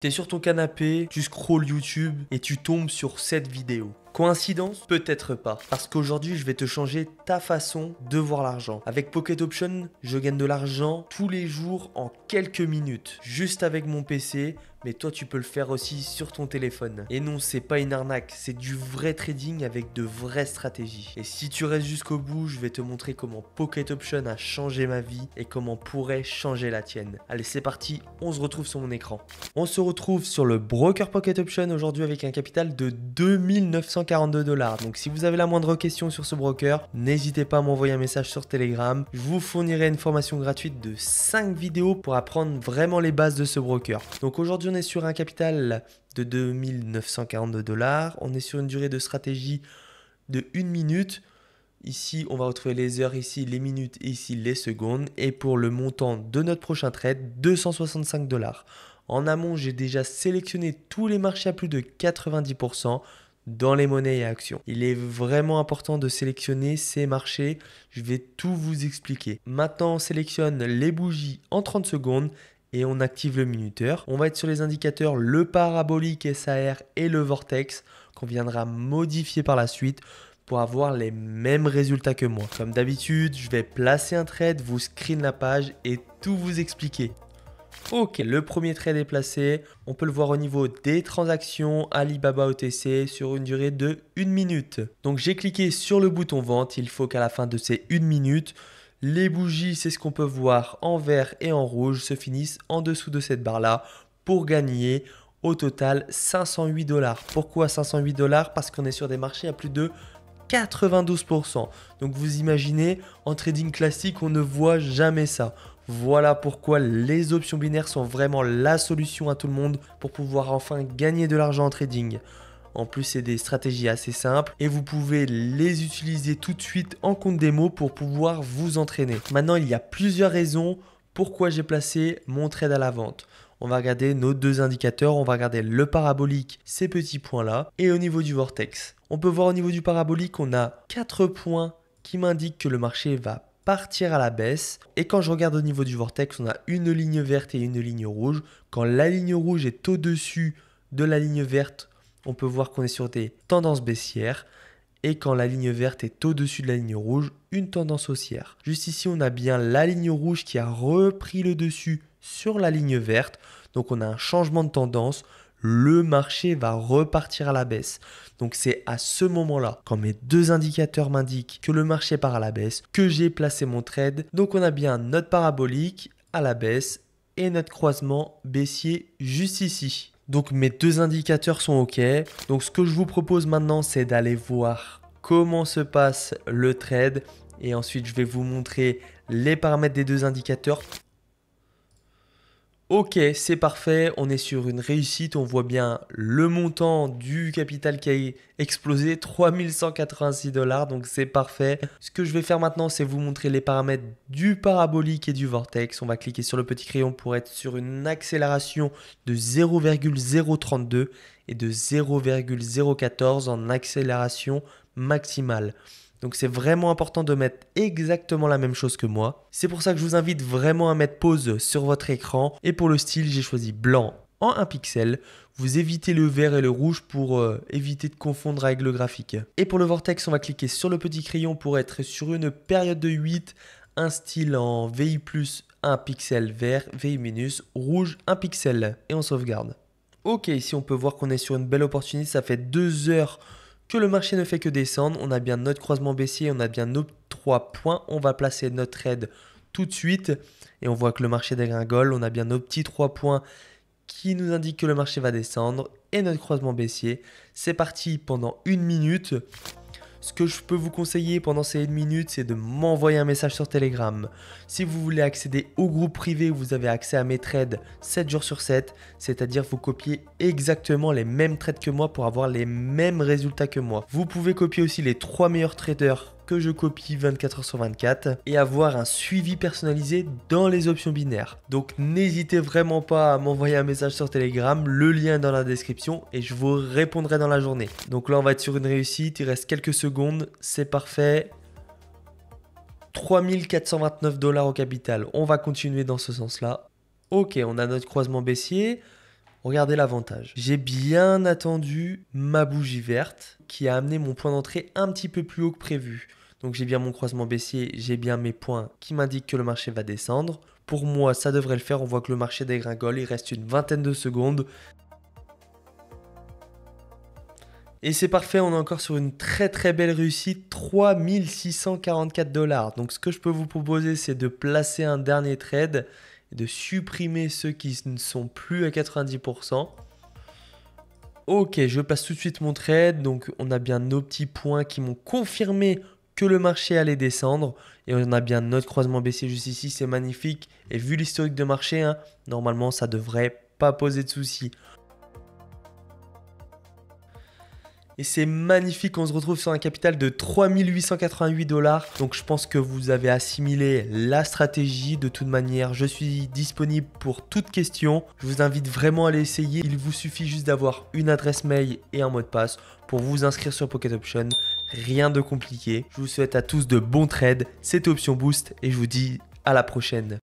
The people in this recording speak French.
T'es sur ton canapé, tu scrolles YouTube et tu tombes sur cette vidéo. Coïncidence? Peut-être pas. Parce qu'aujourd'hui, je vais te changer ta façon de voir l'argent. Avec Pocket Option, je gagne de l'argent tous les jours en quelques minutes. Juste avec mon PC, mais toi, tu peux le faire aussi sur ton téléphone. Et non, c'est pas une arnaque, c'est du vrai trading avec de vraies stratégies. Et si tu restes jusqu'au bout, je vais te montrer comment Pocket Option a changé ma vie et comment pourrait changer la tienne. Allez, c'est parti, on se retrouve sur mon écran. On se retrouve sur le broker Pocket Option aujourd'hui avec un capital de 2942 $. Donc si vous avez la moindre question sur ce broker, n'hésitez pas à m'envoyer un message sur Telegram. Je vous fournirai une formation gratuite de 5 vidéos pour apprendre vraiment les bases de ce broker. Donc aujourd'hui on est sur un capital de 2942 $. On est sur une durée de stratégie de 1 minute. Ici, on va retrouver les heures, ici les minutes, ici les secondes. Et pour le montant de notre prochain trade, 265 $. En amont, j'ai déjà sélectionné tous les marchés à plus de 90% dans les monnaies et actions. Il est vraiment important de sélectionner ces marchés. Je vais tout vous expliquer. Maintenant, on sélectionne les bougies en 30 secondes et on active le minuteur. On va être sur les indicateurs le parabolique SAR et le vortex qu'on viendra modifier par la suite pour avoir les mêmes résultats que moi. Comme d'habitude, je vais placer un trade, vous screen la page et tout vous expliquer. Ok, le premier trade est placé. On peut le voir au niveau des transactions Alibaba OTC sur une durée de 1 minute. Donc j'ai cliqué sur le bouton vente. Il faut qu'à la fin de ces 1 minute, les bougies, c'est ce qu'on peut voir en vert et en rouge, se finissent en dessous de cette barre-là pour gagner au total 508 $. Pourquoi 508 $? Parce qu'on est sur des marchés à plus de 92%. Donc vous imaginez, en trading classique, on ne voit jamais ça. Voilà pourquoi les options binaires sont vraiment la solution à tout le monde pour pouvoir enfin gagner de l'argent en trading. En plus, c'est des stratégies assez simples et vous pouvez les utiliser tout de suite en compte démo pour pouvoir vous entraîner. Maintenant, il y a plusieurs raisons pourquoi j'ai placé mon trade à la vente. On va regarder nos deux indicateurs, on va regarder le parabolique, ces petits points-là, et au niveau du vortex. On peut voir au niveau du parabolique, on a 4 points qui m'indiquent que le marché va partir à la baisse. Et quand je regarde au niveau du vortex, on a une ligne verte et une ligne rouge. Quand la ligne rouge est au-dessus de la ligne verte, on peut voir qu'on est sur des tendances baissières. Et quand la ligne verte est au-dessus de la ligne rouge, une tendance haussière. Juste ici, on a bien la ligne rouge qui a repris le dessus sur la ligne verte. Donc on a un changement de tendance. Le marché va repartir à la baisse. Donc c'est à ce moment-là, quand mes deux indicateurs m'indiquent que le marché part à la baisse, que j'ai placé mon trade. Donc on a bien notre parabolique à la baisse et notre croisement baissier juste ici. Donc mes deux indicateurs sont OK. Donc ce que je vous propose maintenant, c'est d'aller voir comment se passe le trade. Et ensuite, je vais vous montrer les paramètres des deux indicateurs. Ok, c'est parfait, on est sur une réussite, on voit bien le montant du capital qui a explosé, 3186 $, donc c'est parfait. Ce que je vais faire maintenant, c'est vous montrer les paramètres du parabolique et du vortex. On va cliquer sur le petit crayon pour être sur une accélération de 0,032 et de 0,014 en accélération maximale. Donc c'est vraiment important de mettre exactement la même chose que moi. C'est pour ça que je vous invite vraiment à mettre pause sur votre écran. Et pour le style, j'ai choisi blanc en 1 pixel. Vous évitez le vert et le rouge pour éviter de confondre avec le graphique. Et pour le vortex, on va cliquer sur le petit crayon pour être sur une période de 8. Un style en VI+, 1 pixel vert, VI-, rouge, 1 pixel. Et on sauvegarde. Ok, ici on peut voir qu'on est sur une belle opportunité. Ça fait 2 heures que le marché ne fait que descendre. On a bien notre croisement baissier, on a bien nos 3 points. On va placer notre trade tout de suite et on voit que le marché dégringole. On a bien nos petits 3 points qui nous indiquent que le marché va descendre et notre croisement baissier. C'est parti pendant 1 minute. Ce que je peux vous conseiller pendant ces 1 minute, c'est de m'envoyer un message sur Telegram. Si vous voulez accéder au groupe privé où vous avez accès à mes trades 7 jours sur 7, c'est-à-dire vous copiez exactement les mêmes trades que moi pour avoir les mêmes résultats que moi. Vous pouvez copier aussi les 3 meilleurs traders que je copie 24 heures sur 24 et avoir un suivi personnalisé dans les options binaires. Donc n'hésitez vraiment pas à m'envoyer un message sur Telegram, le lien est dans la description et je vous répondrai dans la journée. Donc là on va être sur une réussite, il reste quelques secondes, c'est parfait. 3429 $ au capital, on va continuer dans ce sens-là. Ok, on a notre croisement baissier. Regardez l'avantage. J'ai bien attendu ma bougie verte qui a amené mon point d'entrée un petit peu plus haut que prévu. Donc j'ai bien mon croisement baissier, j'ai bien mes points qui m'indiquent que le marché va descendre. Pour moi, ça devrait le faire. On voit que le marché dégringole, il reste une vingtaine de secondes. Et c'est parfait, on est encore sur une très belle réussite, 3644 $. Donc ce que je peux vous proposer, c'est de placer un dernier trade et de supprimer ceux qui ne sont plus à 90%. Ok, je place tout de suite mon trade. Donc on a bien nos petits points qui m'ont confirmé que le marché allait descendre. Et on a bien notre croisement baissier juste ici, c'est magnifique. Et vu l'historique de marché, normalement ça devrait pas poser de soucis. Et c'est magnifique, on se retrouve sur un capital de 3888 $. Donc je pense que vous avez assimilé la stratégie. De toute manière, je suis disponible pour toute question. Je vous invite vraiment à l'essayer. Il vous suffit juste d'avoir une adresse mail et un mot de passe pour vous inscrire sur Pocket Option. Rien de compliqué. Je vous souhaite à tous de bons trades. C'était Option Boost et je vous dis à la prochaine.